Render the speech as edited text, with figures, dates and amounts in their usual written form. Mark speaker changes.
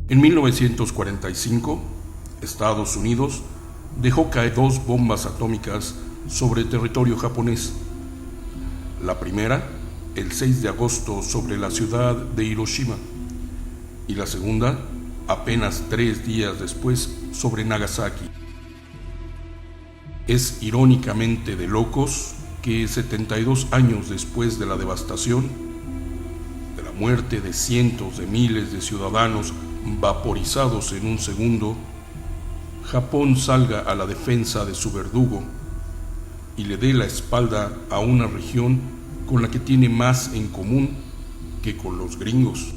Speaker 1: En 1945, Estados Unidos dejó caer 2 bombas atómicas sobre territorio japonés. La primera, el 6 de agosto, sobre la ciudad de Hiroshima, y la segunda, apenas 3 días después, sobre Nagasaki. Es irónicamente de locos que 72 años después de la devastación, de la muerte de cientos de miles de ciudadanos vaporizados en un segundo, Japón salga a la defensa de su verdugo y le dé la espalda a una región con la que tiene más en común que con los gringos.